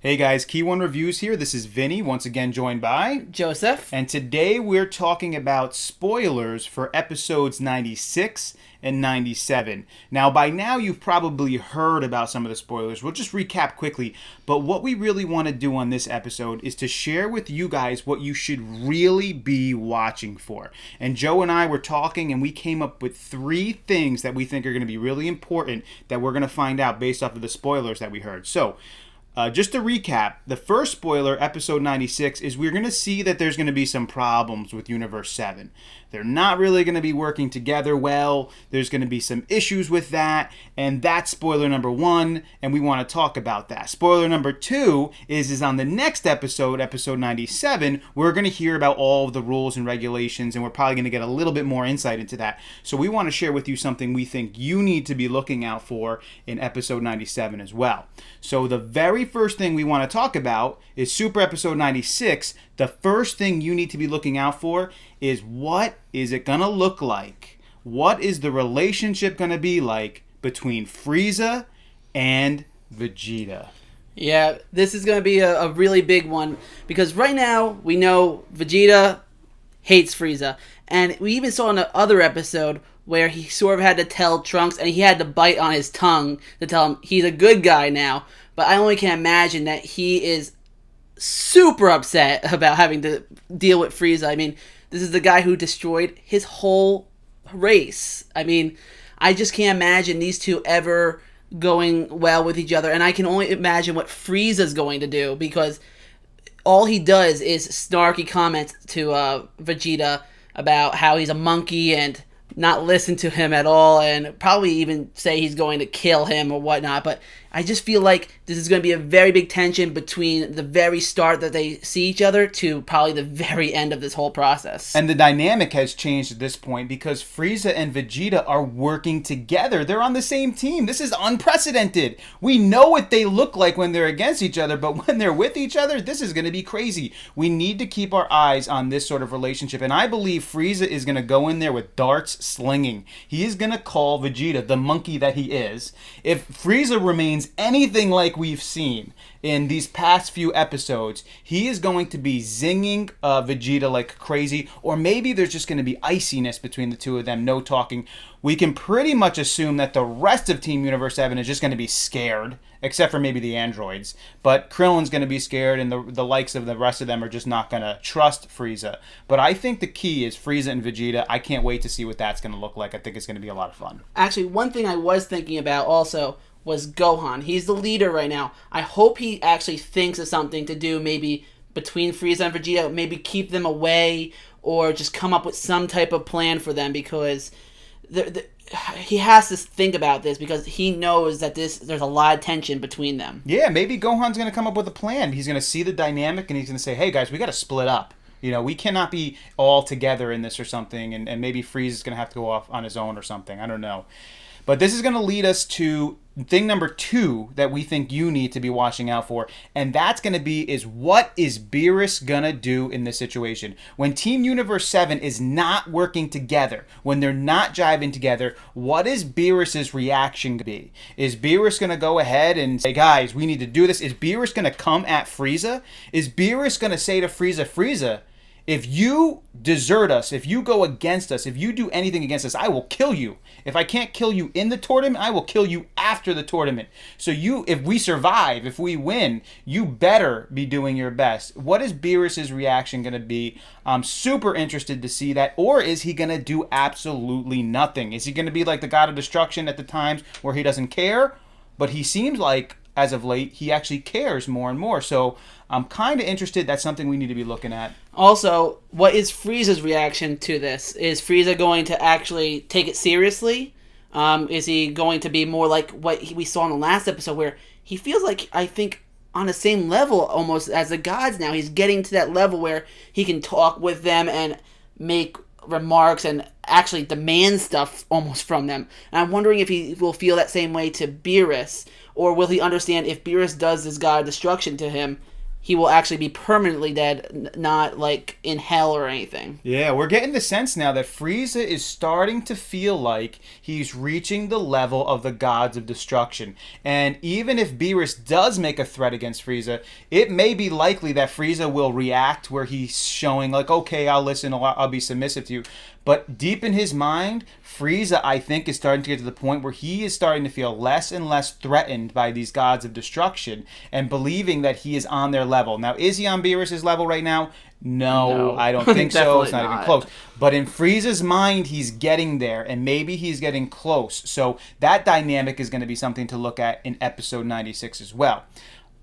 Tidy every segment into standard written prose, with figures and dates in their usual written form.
Hey guys, Key One Reviews here. This is Vinny, once again joined by Joseph. And today we're talking about spoilers for episodes 96 and 97. Now, by now you've probably heard about some of the spoilers. We'll just recap quickly. But what we really want to do on this episode is to share with you guys what you should really be watching for. And Joe and I were talking and we came up with 3 things that we think are going to be really important that we're going to find out based off of the spoilers that we heard. So, just to recap, the first spoiler, episode 96, is we're going to see that there's going to be some problems with Universe 7. They're not really going to be working together well. There's going to be some issues with that, and that's spoiler number 1, and we want to talk about that. Spoiler number 2 is on the next episode, episode 97, we're going to hear about all of the rules and regulations, and we're probably going to get a little bit more insight into that. So we want to share with you something we think you need to be looking out for in episode 97 as well. So the very first thing we want to talk about is Super Episode 96. The first thing you need to be looking out for is what is it going to look like? What is the relationship going to be like between Frieza and Vegeta? Yeah, this is going to be a really big one because right now we know Vegeta hates Frieza. And we even saw in the other episode where he sort of had to tell Trunks and he had to bite on his tongue to tell him he's a good guy now. But I only can imagine that he is super upset about having to deal with Frieza. I mean, this is the guy who destroyed his whole race. I mean, I just can't imagine these two ever going well with each other. And I can only imagine what Frieza's going to do because all he does is snarky comments to Vegeta about how he's a monkey and not listen to him at all and probably even say he's going to kill him or whatnot. But I just feel like this is going to be a very big tension between the very start that they see each other to probably the very end of this whole process. And the dynamic has changed at this point because Frieza and Vegeta are working together. They're on the same team. This is unprecedented. We know what they look like when they're against each other, but when they're with each other, this is going to be crazy. We need to keep our eyes on this sort of relationship. And I believe Frieza is going to go in there with darts slinging. He is going to call Vegeta the monkey that he is. If Frieza remains anything like we've seen in these past few episodes, he is going to be zinging Vegeta like crazy, or maybe there's just going to be iciness between the two of them, no talking. We can pretty much assume that the rest of Team Universe 7 is just going to be scared, except for maybe the androids. But Krillin's going to be scared, and the likes of the rest of them are just not going to trust Frieza. But I think the key is Frieza and Vegeta. I can't wait to see what that's going to look like. I think it's going to be a lot of fun. Actually, one thing I was thinking about also was Gohan. He's the leader right now. I hope he actually thinks of something to do maybe between Frieza and Vegeta, maybe keep them away or just come up with some type of plan for them because he has to think about this because he knows that there's a lot of tension between them. Yeah, maybe Gohan's going to come up with a plan. He's going to see the dynamic and he's going to say, hey guys, we got to split up. You know, we cannot be all together in this or something, and maybe Frieza's going to have to go off on his own or something. I don't know. But this is going to lead us to thing number 2 that we think you need to be watching out for, and that's going to be is what is Beerus going to do in this situation? When Team Universe 7 is not working together, when they're not jiving together, what is Beerus' reaction going to be? Is Beerus going to go ahead and say, guys, we need to do this? Is Beerus going to come at Frieza? Is Beerus going to say to Frieza, if you desert us, if you go against us, if you do anything against us, I will kill you. If I can't kill you in the tournament, I will kill you after the tournament. So if we survive, if we win, you better be doing your best. What is Beerus' reaction going to be? I'm super interested to see that. Or is he going to do absolutely nothing? Is he going to be like the God of Destruction at the times where he doesn't care? But he seems like, as of late, he actually cares more and more. So I'm kind of interested. That's something we need to be looking at. Also, what is Frieza's reaction to this? Is Frieza going to actually take it seriously? Is he going to be more like what we saw in the last episode where he feels like, I think, on the same level almost as the gods now? He's getting to that level where he can talk with them and make remarks and actually demand stuff almost from them. And I'm wondering if he will feel that same way to Beerus, or will he understand if Beerus does this God of Destruction to him, he will actually be permanently dead, not like in hell or anything. Yeah, we're getting the sense now that Frieza is starting to feel like he's reaching the level of the gods of destruction. And even if Beerus does make a threat against Frieza, it may be likely that Frieza will react where he's showing like, okay, I'll listen, I'll be submissive to you. But deep in his mind, Frieza, I think, is starting to get to the point where he is starting to feel less and less threatened by these gods of destruction and believing that he is on their level. Now, is he on Beerus' level right now? No, I don't think so. It's not even close. But in Frieza's mind, he's getting there, and maybe he's getting close. So that dynamic is going to be something to look at in episode 96 as well.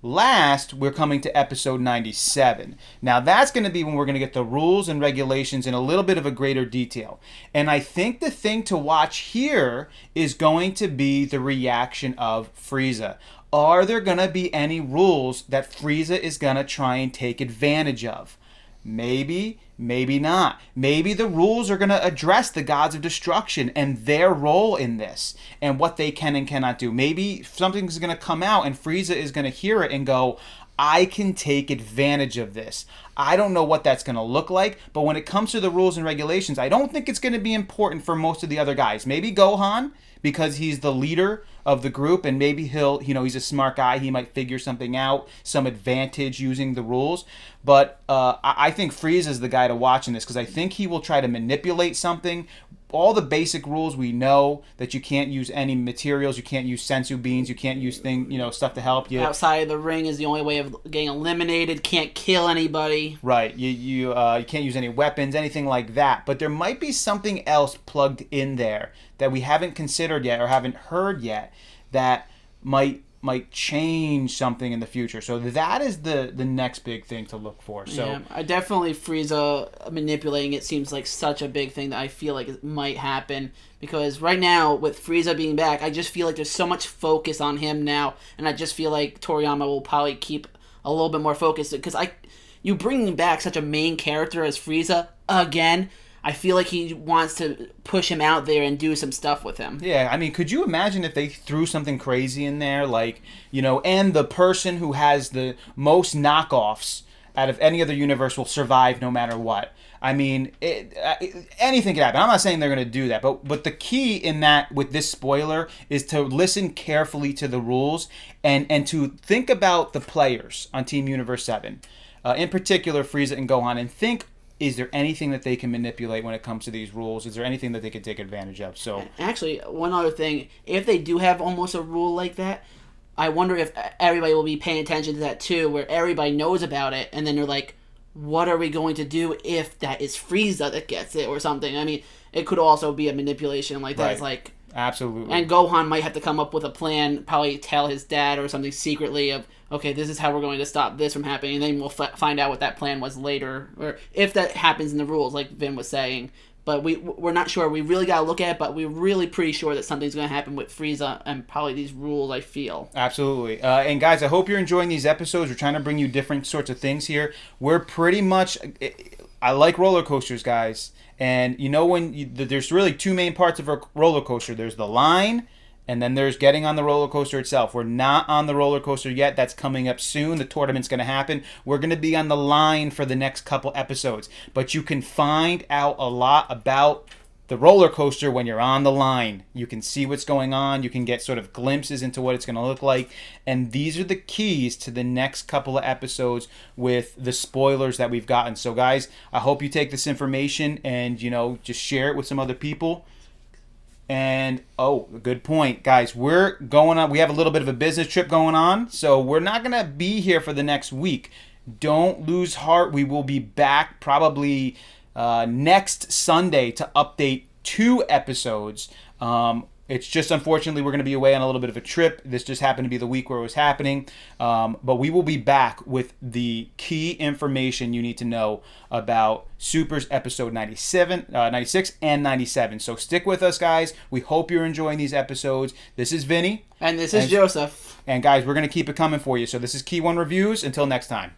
Last, we're coming to episode 97. Now, that's going to be when we're going to get the rules and regulations in a little bit of a greater detail. And I think the thing to watch here is going to be the reaction of Frieza. Are there going to be any rules that Frieza is going to try and take advantage of? Maybe, maybe not. Maybe the rules are going to address the gods of destruction and their role in this and what they can and cannot do. Maybe something's going to come out and Frieza is going to hear it and go, I can take advantage of this. I don't know what that's going to look like, but when it comes to the rules and regulations, I don't think it's going to be important for most of the other guys. Maybe Gohan, because he's the leader of the group, and maybe he'll, he's a smart guy. He might figure something out, some advantage using the rules. But I think Frieza's the guy to watch in this because I think he will try to manipulate something. All the basic rules we know, that you can't use any materials, you can't use sensu beans, you can't use stuff to help you. Outside of the ring is the only way of getting eliminated. Can't kill anybody. Right. You can't use any weapons, anything like that. But there might be something else plugged in there that we haven't considered yet or haven't heard yet that might change something in the future. So that is the next big thing to look for. So yeah, I definitely Frieza manipulating it seems like such a big thing that I feel like it might happen, because right now with Frieza being back, I just feel like there's so much focus on him now, and I just feel like Toriyama will probably keep a little bit more focused, because you bringing back such a main character as Frieza again, I feel like he wants to push him out there and do some stuff with him. Yeah, I mean, could you imagine if they threw something crazy in there, like, and the person who has the most knockoffs out of any other universe will survive no matter what? I mean, anything could happen. I'm not saying they're going to do that, but the key in that with this spoiler is to listen carefully to the rules and to think about the players on Team Universe 7, in particular Frieza and Gohan, and think, is there anything that they can manipulate when it comes to these rules? Is there anything that they can take advantage of? So actually, one other thing, if they do have almost a rule like that, I wonder if everybody will be paying attention to that too, where everybody knows about it, and then they're like, what are we going to do if that is Frieza that gets it or something? I mean, it could also be a manipulation like that. Right. It's like, absolutely. And Gohan might have to come up with a plan, probably tell his dad or something secretly of, okay, this is how we're going to stop this from happening, and then we'll find out what that plan was later, or if that happens in the rules, like Vin was saying. But we're not sure. We really got to look at it, but we're really pretty sure that something's going to happen with Frieza and probably these rules, I feel. Absolutely. And guys, I hope you're enjoying these episodes. We're trying to bring you different sorts of things here. We're pretty much... I like roller coasters, guys. And there's really two main parts of a roller coaster. There's the line, and then there's getting on the roller coaster itself. We're not on the roller coaster yet. That's coming up soon. The tournament's going to happen. We're going to be on the line for the next couple episodes. But you can find out a lot about the roller coaster when you're on the line. You can see what's going on. You can get sort of glimpses into what it's going to look like. And these are the keys to the next couple of episodes with the spoilers that we've gotten. So guys, I hope you take this information and, just share it with some other people. And, good point. Guys, we're going on. We have a little bit of a business trip going on. So we're not going to be here for the next week. Don't lose heart. We will be back probably next Sunday to update 2 episodes. It's just, unfortunately, we're going to be away on a little bit of a trip. This just happened to be the week where it was happening. But we will be back with the key information you need to know about Super's episode 96, and 97. So stick with us, guys. We hope you're enjoying these episodes. This is Vinny. And this is Joseph. And, guys, we're going to keep it coming for you. So this is Key One Reviews. Until next time.